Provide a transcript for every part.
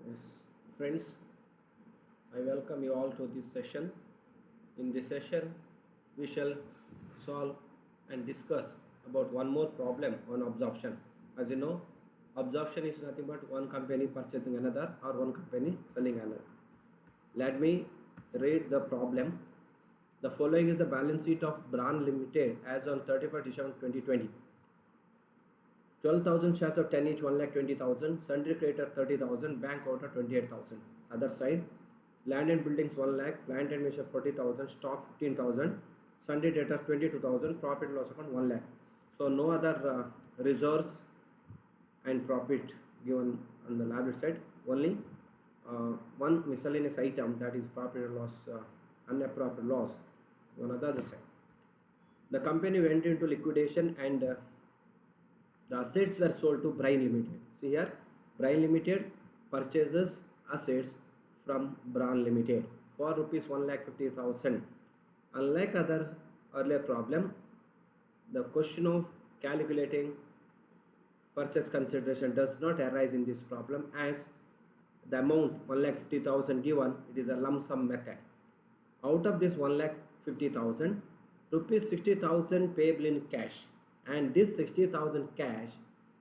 Yes, friends, I welcome you all to this session. In this session, we shall solve and discuss about one more problem on absorption. As you know, absorption is nothing but one company purchasing another or one company selling another. Let me read the problem. The following is the balance sheet of Brand Limited as on 31st December 2020. 12,000 shares of 10 each, 1,20,000. Sundry creditor 30,000. Bank order 28,000. Other side, land and buildings 1 lakh. Plant and machinery 40,000. Stock 15,000. Sundry debtors 22,000. Profit loss account 1 lakh. So no other reserves and profit given on the liability side. Only one miscellaneous item, that is profit and loss, unappropriate loss on the other side. The company went into liquidation and the assets were sold to Brine Limited. See here, Brine Limited purchases assets from Brand Limited for rupees 1,50,000. Unlike other earlier problem, the question of calculating purchase consideration does not arise in this problem, as the amount 1,50,000 given, it is a lump sum method. Out of this 1,50,000, rupees 60,000 payable in cash, and this 60,000 cash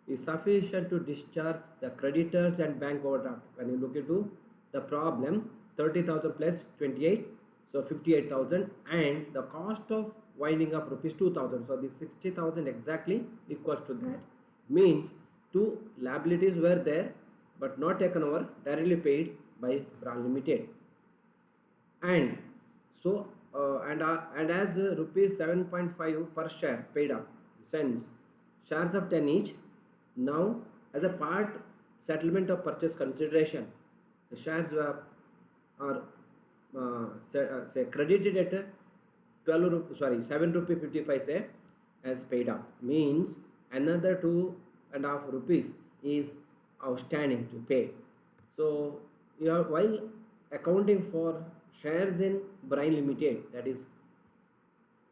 is sufficient to discharge the creditors and bank overdraft. When you look into the problem, 30,000 plus 28, so 58,000, and the cost of winding up rupees 2,000. So this 60,000 exactly equals to that. Means two liabilities were there but not taken over, directly paid by Brand Limited. And so and as rupees 7.5 per share paid up, cents, shares of 10 each. Now as a part settlement of purchase consideration, the shares were are say credited at 7 rupee 55 as paid up. Means another 2.5 rupees is outstanding to pay. So you are, while accounting for shares in Brine Limited, that is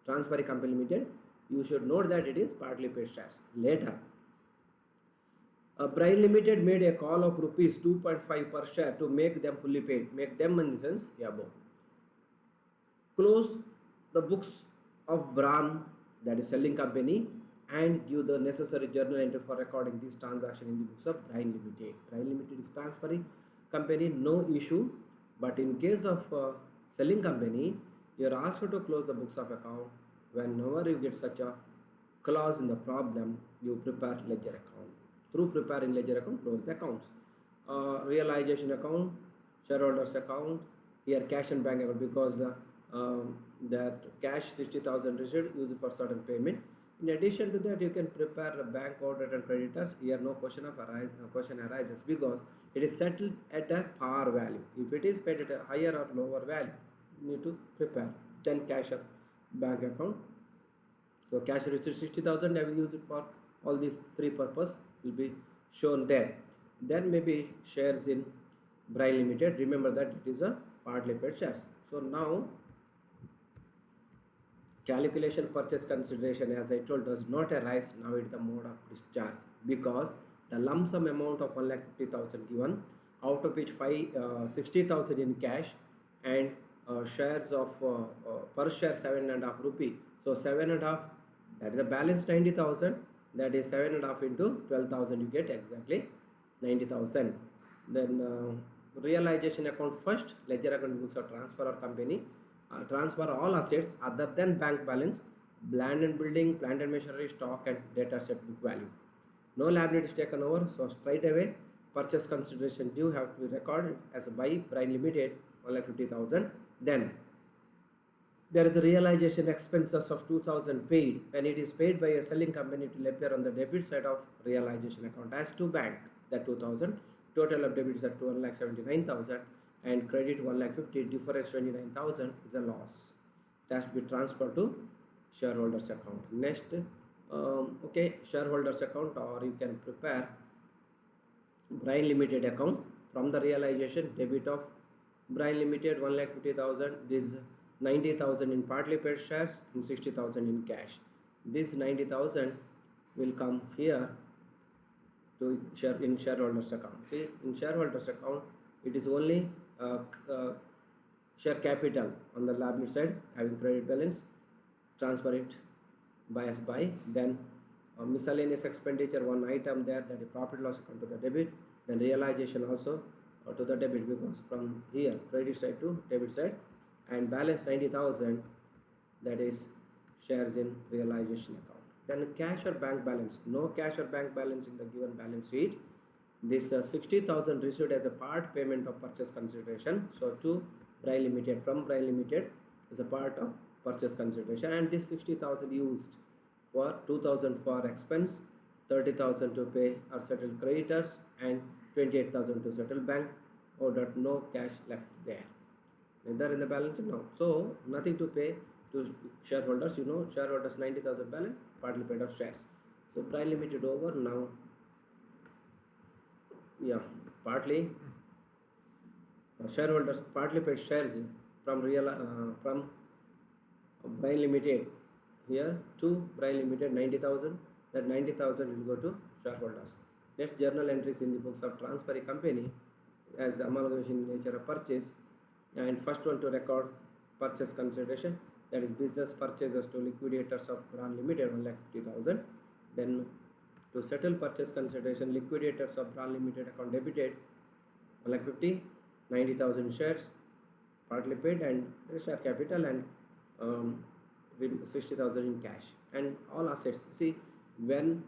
transferring company limited, you should note that it is partly paid shares. Later, Brine Limited made a call of rupees 2.5 per share to make them fully paid. Make them in the sense above. Close the books of Brand, that is selling company, and give the necessary journal entry for recording this transaction in the books of Brine Limited. Brine Limited is transferring company, no issue. But in case of selling company, you are asked to close the books of account. Whenever you get such a clause in the problem, you prepare ledger account. Through preparing ledger account, close the accounts. Realization account, shareholders account, here cash and bank account, because that cash 60,000 received, use it for certain payment. In addition to that, you can prepare a bank order and creditors. Here no question arises, because it is settled at a par value. If it is paid at a higher or lower value, you need to prepare. Then cash or bank account. So cash received 60,000, I will use it for all these three purpose will be shown there. Then maybe shares in Brine Limited. Remember that it is a partly paid shares. So now calculation purchase consideration, as I told, does not arise now at the mode of discharge, because the lump sum amount of 1,50,000 given, out of which 60,000 in cash and shares of per share 7.5 rupee. So 7.5, that is the balance 90,000. That is 7.5 into 12,000. You get exactly 90,000. Then realization account first, ledger account books of transfer or company. Transfer all assets other than bank balance, land and building, plant and machinery, stock and data set book value. No liability is taken over, so straight away purchase consideration due have to be recorded as by Brine Limited 1,50,000. Then there is a realization expenses of 2,000 paid. When it is paid by a selling company, it will appear on the debit side of realization account as to bank. That 2,000, total of debits at 2,79,000 and credit 1,50,000, difference 29,000 is a loss. It has to be transferred to shareholders account. Next, okay, shareholders account, or you can prepare Brine Limited account. From the realization, debit of Brine Limited 1,50,000, this 90,000 in partly paid shares and 60,000 in cash. This 90,000 will come here to share in shareholders account. See, in shareholders account, It is only share capital on the liability side having credit balance, transfer it as by. Then miscellaneous expenditure, one item there, that is profit loss account to the debit. Then realization also to the debit, because from here credit side to debit side. And balance 90,000, that is shares in realization account. Then cash or bank balance, no cash or bank balance in the given balance sheet. This 60,000 received as a part payment of purchase consideration. So to Braille Limited, from Braille Limited is a part of purchase consideration, and this 60,000 used for 2,000 for expense, 30,000 to pay or settle creditors, and 28,000 to settle bank order. No cash left there, neither in the balance sheet. No, so nothing to pay to shareholders. Shareholders 90,000 balance, partly paid of shares. So Braille Limited over now. Yeah, partly shareholders partly paid shares from Braille Limited here to Braille Limited 90,000. That 90,000 will go to shareholders. Next, journal entries in the books of transferring company as amalgamation in nature of purchase. And first one to record purchase consideration, that is business purchases to liquidators of Braille Limited 1,50,000. Then to settle purchase consideration, liquidators of Braille Limited account debited 1,50,000, 90,000 shares partly paid, and share capital, and 60,000 in cash. And all assets, see, when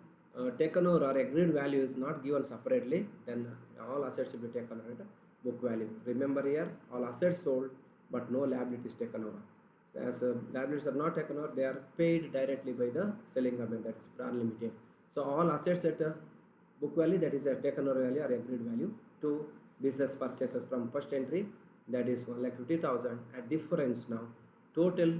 taken over or agreed value is not given separately, then all assets will be taken over at book value. Remember here, all assets sold but no liabilities taken over. So as liabilities are not taken over, they are paid directly by the selling company, that is Braille Limited. So all assets at book value, that is a taken over value or agreed value, to business purchases from first entry, that is 1,50,000. At difference now, total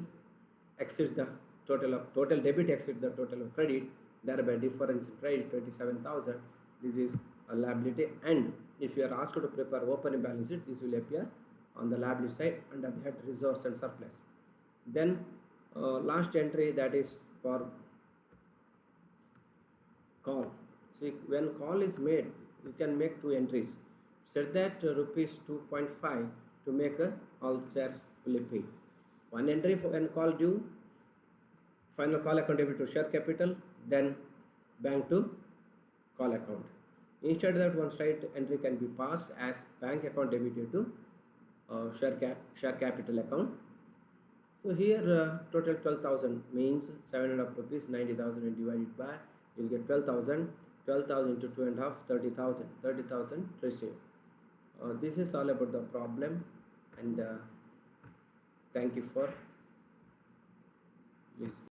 exceeds the total debit exceeds the total of credit, thereby difference in credit 27,000. This is a liability, and if you are asked to prepare opening balance sheet, this will appear on the liability side under the head reserves and surplus. Then last entry, that is for call. See, when call is made, you can make two entries. Set that rupees 2.5 to make all shares fully paid. One entry for when call due, final call account debit to share capital, then bank to call account. Instead that one straight entry can be passed as bank account debited to share capital account. So here total 12,000 means 7.5 rupees, 90,000 and divided by, you will get 12,000. 12,000 into 2.5, 30,000. 30,000 received. This is all about the problem, and thank you for listening.